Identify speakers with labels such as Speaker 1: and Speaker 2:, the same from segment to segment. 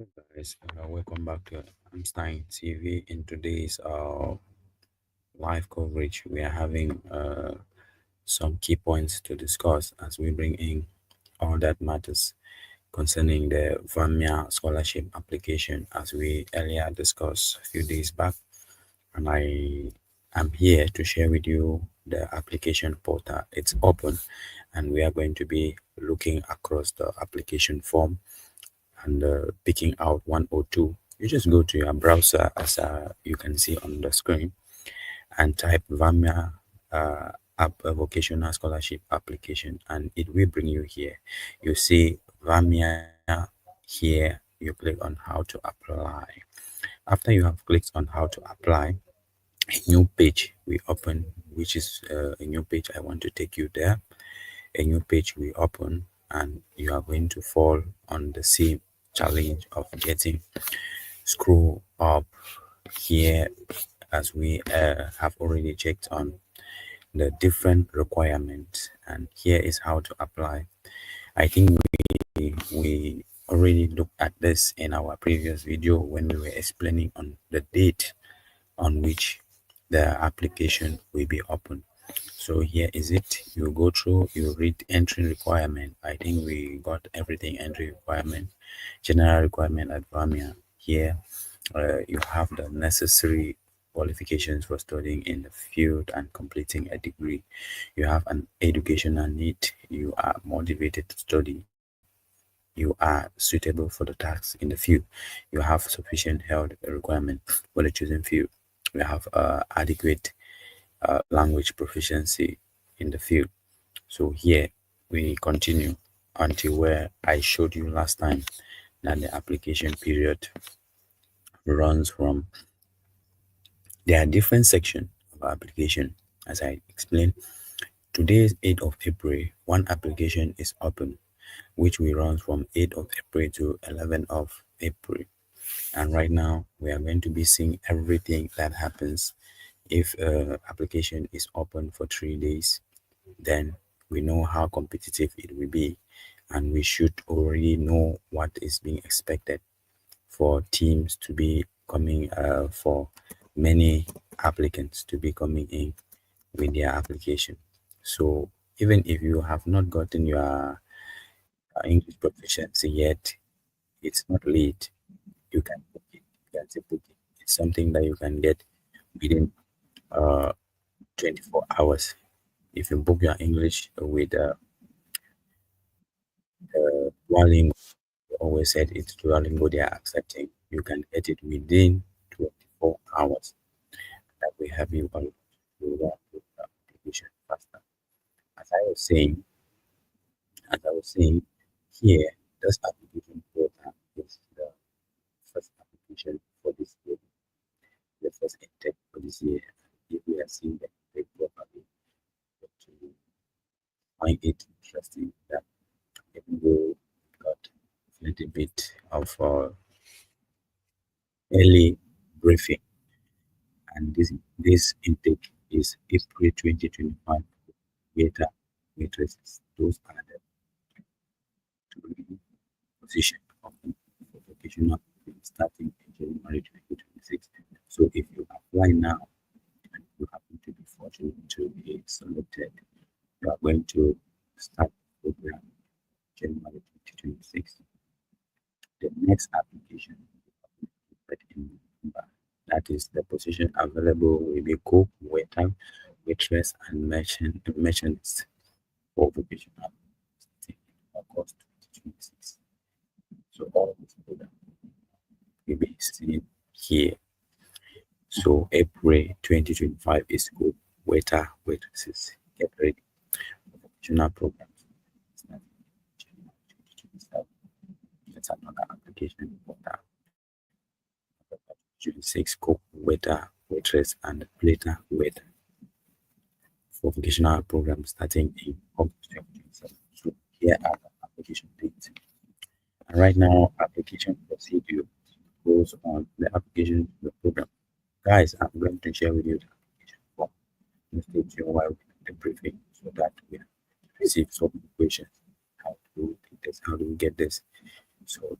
Speaker 1: Guys, welcome back to Einstein TV. In today's live coverage, we are having some key points to discuss as we bring in all that matters concerning the Vamia scholarship application, as we earlier discussed a few days back. And I am here to share with you the application portal. It's open, and we are going to be looking across the application form and picking out one or two. You just go to your browser, as you can see on the screen, and type Vamia vocational scholarship application, and it will bring you here. You see Vamia here. You click on how to apply. After you have clicked on how to apply, a new page will open, which is a new page. I want to take you there. A new page will open, and you are going to fall on the same challenge of getting scroll up here, as we have already checked on the different requirements, and here is how to apply. I think we already looked at this in our previous video when we were explaining on the date on which the application will be open. So here is it. You go through, you read entry requirement. I think we got everything. Entry requirement, general requirement at Vamia. Here you have the necessary qualifications for studying in the field and completing a degree. You have an educational need. You are motivated to study. You are suitable for the tasks in the field. You have sufficient health requirement for the chosen field. You have adequate language proficiency in the field. So here we continue until where I showed you last time that the application period runs from. There are different sections of application. As I explained, today is 8th of April. One application is open, which will run from 8th of April to 11th of April. And right now, we are going to be seeing everything that happens if application is open for 3 days. Then we know how competitive it will be, and we should already know what is being expected for teams to be coming, for many applicants to be coming in with their application. So even if you have not gotten your English proficiency yet, it's not late. You can book it. You can say book it. It's something that you can get within uh, 24 hours. If you book your English with Duolingo, always said it's Duolingo they are accepting, you can get it within 24 hours. That will help you a lot to run the application faster. As I was saying, as I was saying, here, this application program is the first application for this year, the first intake for this year. If we are seeing the intake properly, to find it interesting that even though we got a little bit of early briefing, and this intake is April 2025 waiter waitresses. Those are the three position of the vocational starting in January 2026. So if you apply now and you happen to be fortunate to be selected, you are going to start the program January 2026. The next application will be in November. That is the position available will be cook, waiter, waitress, and merchants for vocational starting in August 2026. So all this program will be seen here. So April 2025 is cook, waiter, waitresses. Get ready for vocational programs starting January 2027. That's another application for that. 26 cook, waiter, waitress, and plater waiter for vocational programs starting in August 2027. So here are the application dates. And right now, application procedure goes on the application to the program. Guys, I'm going to share with you the application form. Let's stay tuned while we do the briefing so that we receive some questions. How do we take this? How do we get this? So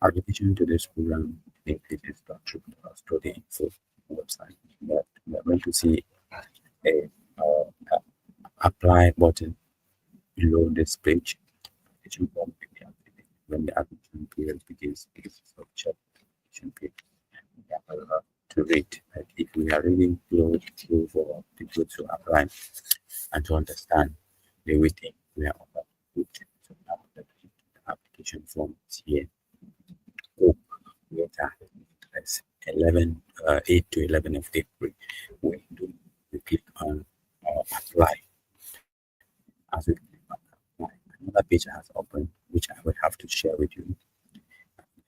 Speaker 1: Application to this program includes study info website. We are going to see a apply button below this page. Application form will be activated when the application period begins. This is subject application period. We are allowed to read. Like if we are reading through for people to apply and to understand the waiting, we are allowed to read. So now the application form is here. Oh, later, that's 8 to 11 of April. We click on apply. As we click on apply, another page has opened, which I will have to share with you.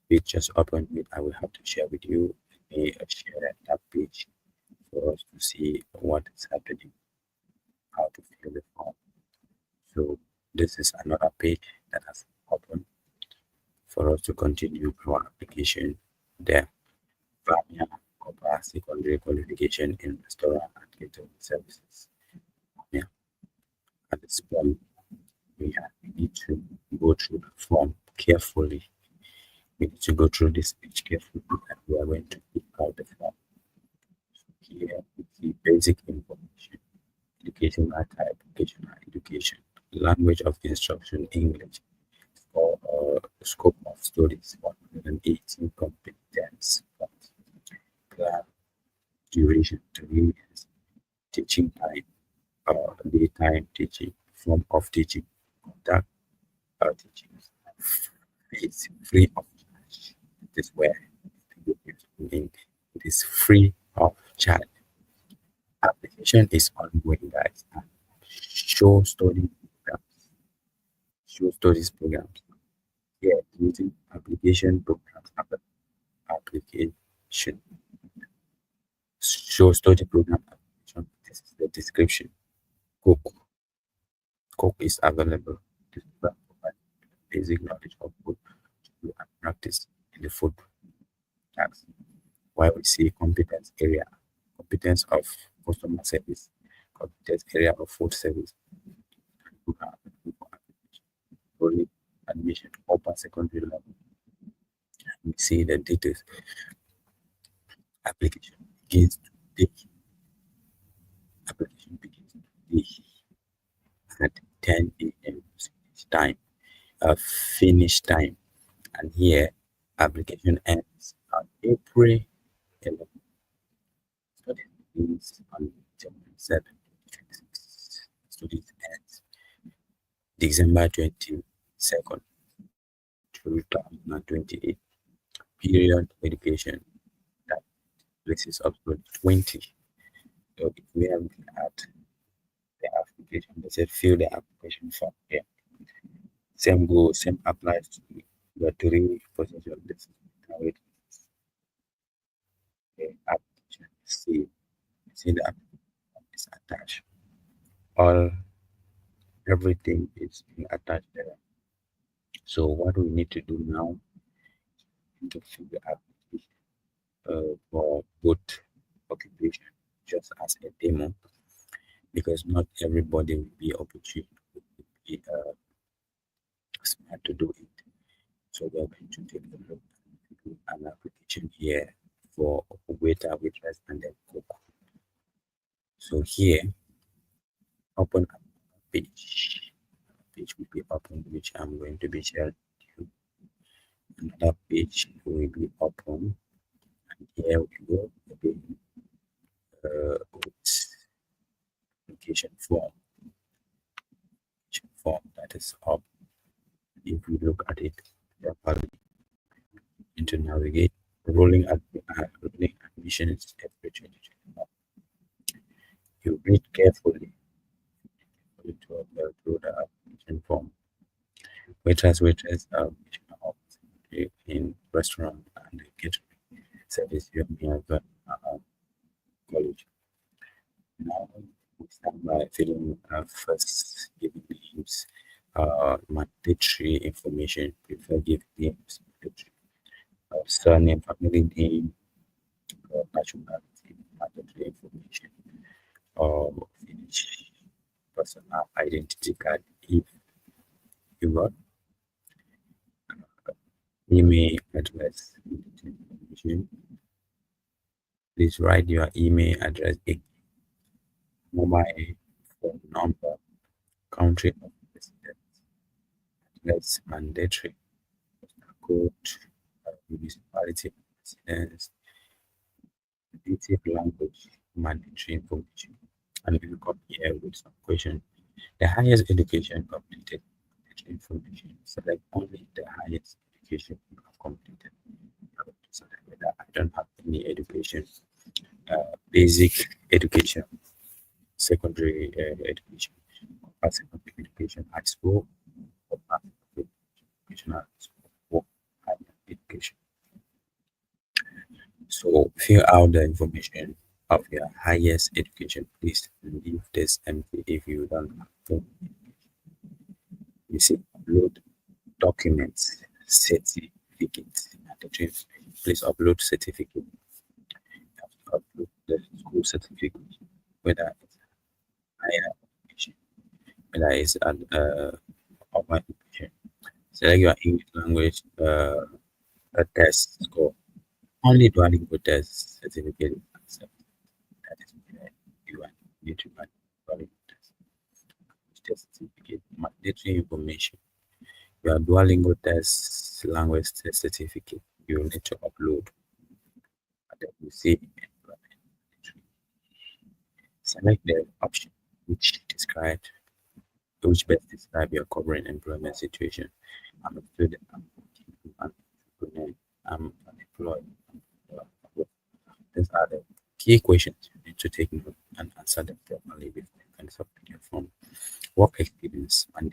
Speaker 1: Page just opened, which I will have to share with you. Let me share that page for us to see what is happening, how to fill the form. So this is another page that has opened for us to continue our application there. Vamia Copper Secondary Qualification in Restaurant and Catering Services. Yeah, at this point, we need to go through the form carefully. We need to go through this page carefully and we are going to pick out the form. So here we see basic information, educational type, educational education, language of instruction, English, for scope of studies, 118 competence points, plan, duration, 3 years, teaching time, daytime teaching, form of teaching, conduct teaching, fees free of charge. This is where the good news come in. It is free of charge. Application is ongoing, guys. And show study programs. Show studies programs. Here, using application programs. Application. Show study program application. This is the description. Cook. Cook is available. This program provides basic knowledge of food and practice in the food tax. While we see competence area, competence of customer service, competence area of food service, program for application, only admission, upper secondary level. We see the details. Application begins today. Application begins today at 10 a.m. time, finish time, and here application ends on April 11th. Studies begins on January 7th, 2026. Studies ends December 22nd, 2028. Period education that places up to 20. So if we have at the application, they said fill the application form here. Same goes, same applies to the three positions. This is how it is. The application. See the application is attached. All everything is being attached there. So what we need to do now is to fill the application for both occupation just as a demo because not everybody will be opportune will be smart to do it. So we're going to take a look at an application here for waiter, waitress, and then cook. So here, open a page. Page will be open, which I'm going to be sharing with you. Another page will be open, and here we go again with application form. Application form that is up. If we look at it properly, into navigate rolling admissions April 2021. You read carefully to observe through the application form. Waitress in restaurant and catering service you have college. Now we start by filling first giving names, mandatory information, prefer giving names, mandatory surname, family name, nationality, mandatory information, finish personal identity card if you got email address, information. Please write your email address, a mobile phone number, country of residence, address mandatory, code, municipality of residence, native language, mandatory information. And we will come here with some questions. The highest education completed, mandatory information. Select only the highest education you have completed. You have to select whether I don't have any education, basic education, secondary education, or secondary education, high school, or vocational school, or higher education. So fill out the information of your highest education. Please leave this empty if you don't have to. You see, upload documents, certificates, and the information. Please upload certificate. You have to upload the school certificate, whether it's higher education, whether it's at upper education. Select your English language a test score. Only Duolingo test certificate is accepted. That is where you are need to add Duolingo test. Test certificate, mandatory information. Your Duolingo test language test certificate, you need to upload. And then you see employment. Select the option which best describe your current employment situation. I'm a student, I'm working, I'm an entrepreneur, I'm unemployed. These are the key questions you need to take note and answer them properly before you can submit your form. Work experience and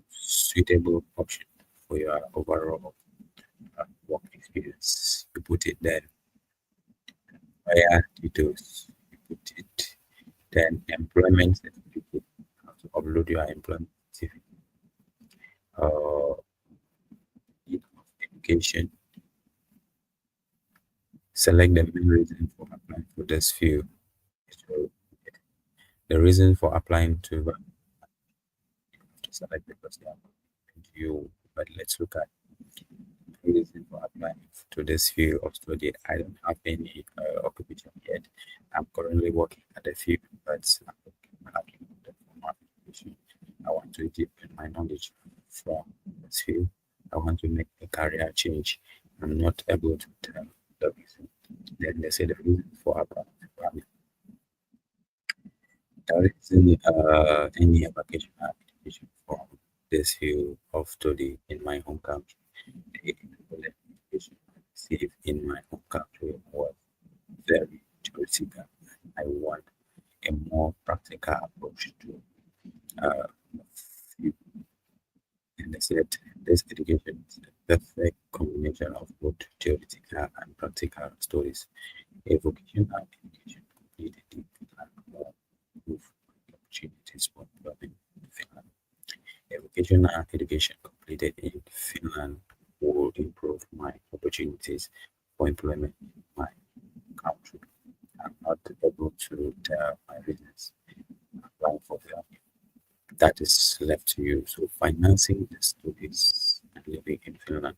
Speaker 1: suitable option for your overall work experience. You put it there. Prior details, you put it. Then employment certificate. You have to upload your employment certificate. Uh, Need of education. Select the main reason for applying for this field. So the reason for applying to select the person you. But let's look at the reason for applying to this field of study. I don't have any occupation yet. I'm currently working at the field, but I'm lacking the formal education. I want to deepen my knowledge from this field. I want to make a career change. I'm not able to tell the reason. Then they say the reason for applying. There isn't any vacation application from this field of study in my home country. The equivalent education I received in my home country was very theoretical. I want a more practical approach to uh, field. And they said this education is the perfect combination of both theoretical and practical studies. A vocational education completed in Finland will improve opportunities for employment in Finland. A vocational education completed in Finland will improve my opportunities for employment in my country. I'm not able to tell my business apply for that. That is left to you. So financing the studies and living in Finland.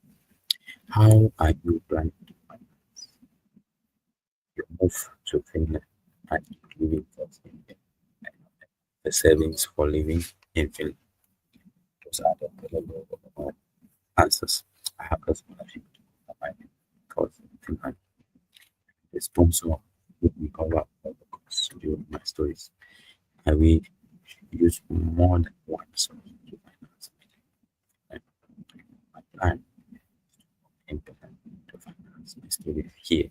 Speaker 1: How are you planning to finance your move to Finland and living costs in Finland? The savings for living in Finland. Those are the available answers. I have a scholarship to cover my course in Finland. The sponsor would me cover all the costs during my studies. I will use more than one source to finance my life. My plan in Finland to finance my studies here.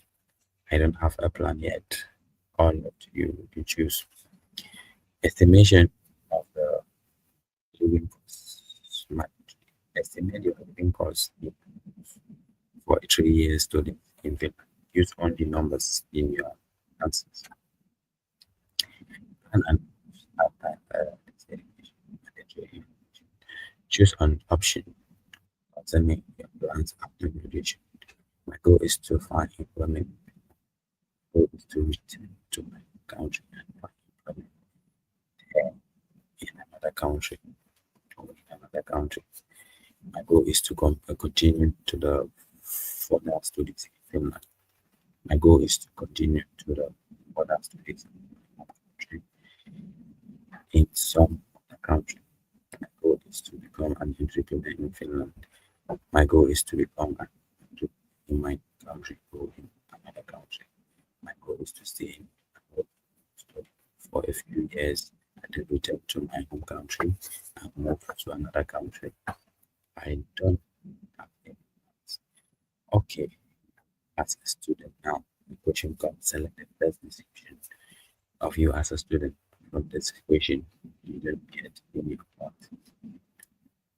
Speaker 1: I don't have a plan yet. All up to you to choose. Estimation of the living costs. Estimate your living costs for a 3 year study in Finland. Use only numbers in your answers. And after education, choose an option concerning your plans after graduation. My goal is to find employment. My goal is to return to my country and find employment there in another country or in another country. My goal is to continue to the further studies in Finland. My goal is to continue to the further studies in some other country. My goal is to become an entrepreneur in Finland. My goal is to become an entrepreneur in my country or in another country. My goal is to stay in abroad, study for a few years and then return to my home country and move to another country. I don't have any plans. Okay, as a student now, the question comes: select the best decision of you as a student. From this equation, you don't get any of that.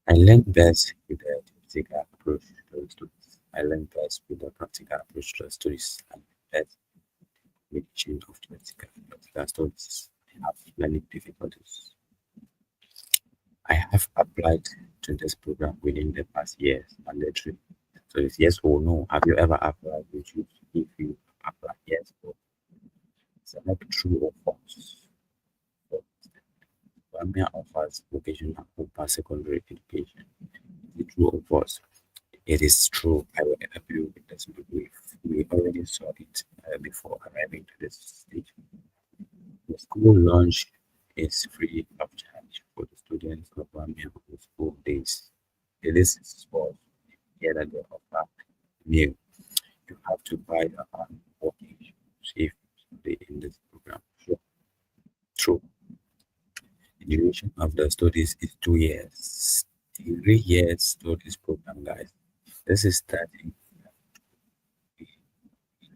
Speaker 1: I learned best with the theoretical approach to the studies. I learned best with the practical approach to the studies. I learned best with change of theoretical and practical studies. I have learning difficulties. I have applied to this program within the past years, mandatory. So it's yes or no. Have you ever applied? Which you, if you apply yes or select true or false. So, Vamia offers vocational upper secondary education. Is it true or false? It is true. I will help you with this. We already saw it before arriving to this stage. The school lunch is free of charge for the students of Vamia on school days. This is for here that they offer meal. You have to buy your own working shoes if you stay in this program. Sure. True. The duration of the studies is 2 years. 3 years studies program, guys. This is starting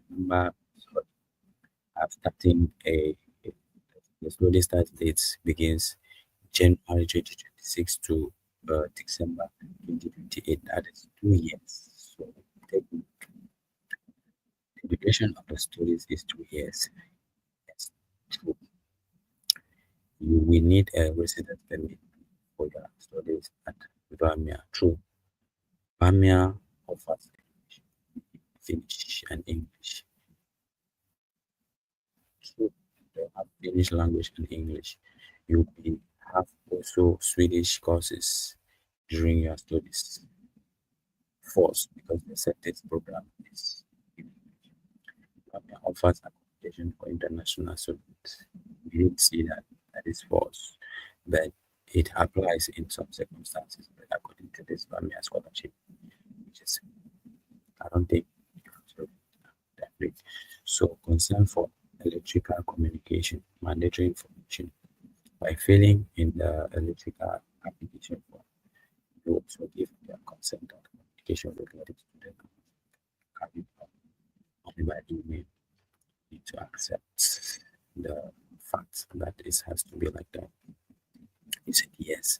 Speaker 1: November. So starting the study start dates begins January 2026 to December 2028. That is 2 years. So the duration of the studies is 2 years. Yes, true. You will need a residence permit for your studies at Vamia. True. Vamia offers Finnish and English. True. They have Finnish language and English. You will have also Swedish courses during your studies. Force because they said this program is offers accommodation for international students. We did see that that is false, but it applies in some circumstances. But according to this Vamia scholarship, which is I don't think you have to that way. So concern for electrical communication, mandatory information. By filling in the electrical application form, you also give their consent that communication regarding student can be done only by email. Need to accept the fact that it has to be like that. He said yes.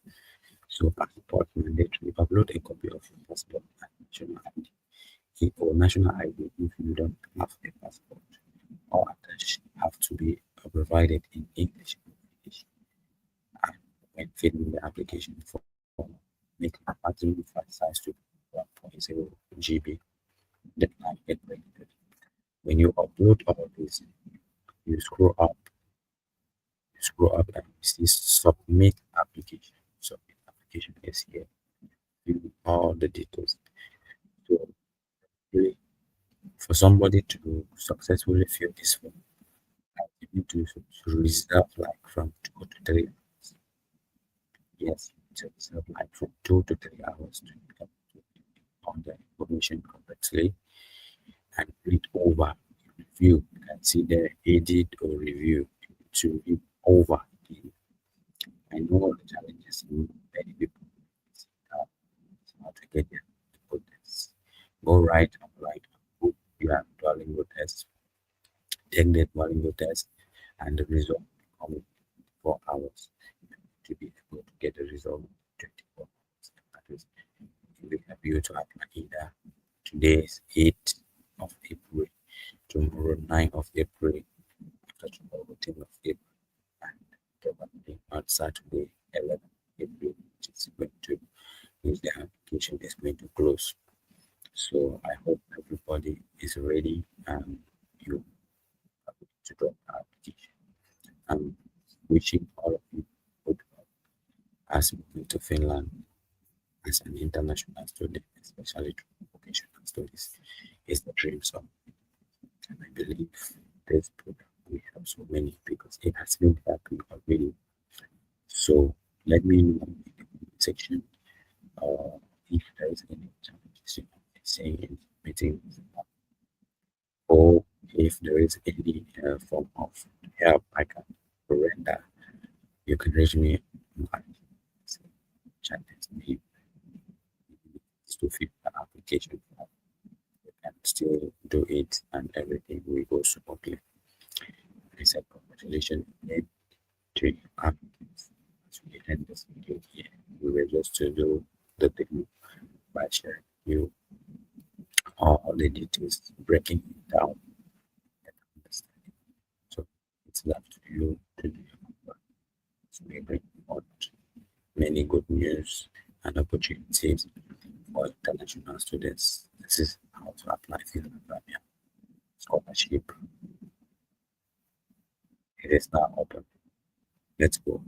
Speaker 1: So passport mandatory. Upload a copy of your passport and national ID. Or national ID if you don't have a passport or attached have to be provided in English. And when filling the application form, make the maximum file size to 1.0 GB. Then I get printed. When you upload all this, you scroll up and you see submit application. Submit application is here. Fill all the details. So really, for somebody to successfully fill this form, you need to reserve like from 2 to 3 hours. Yes, to reserve like from 2 to 3 hours to get all the information correctly and read over, review. You can see the edit or review to read over. I know the challenges many people face it's how to get their good tests. Go right and right. Book your Duolingo test. Take the Duolingo test and the result will come in 4 hours to be able to get the result in 24 hours. That is, it will help you to apply either today's 8th of April, tomorrow 9th of April, after tomorrow 10th of April, and probably on Saturday 11th April, which is going to use the application is going to close. So I hope everybody is ready and you are ready to drop the application. I'm wishing all of you good luck as we go to Finland. as an international student, especially through vocational studies, is the dreams of. And I believe this program will help so many because it has been helping already. So let me know in the comment section if there is any challenges you are facing in meeting or if there is any form of help I can render. You can reach me on channels me to fill the application form. You can still do it and everything will go smoothly. I said congratulations again to you applicants. As we end this video here, we were just to do the demo by sharing you all the details, breaking it down and understanding. So it's left to you to do your homework. So we bring out many good news and opportunities for international students. This is how to apply Finland Vamia scholarship. It is now open. Let's go.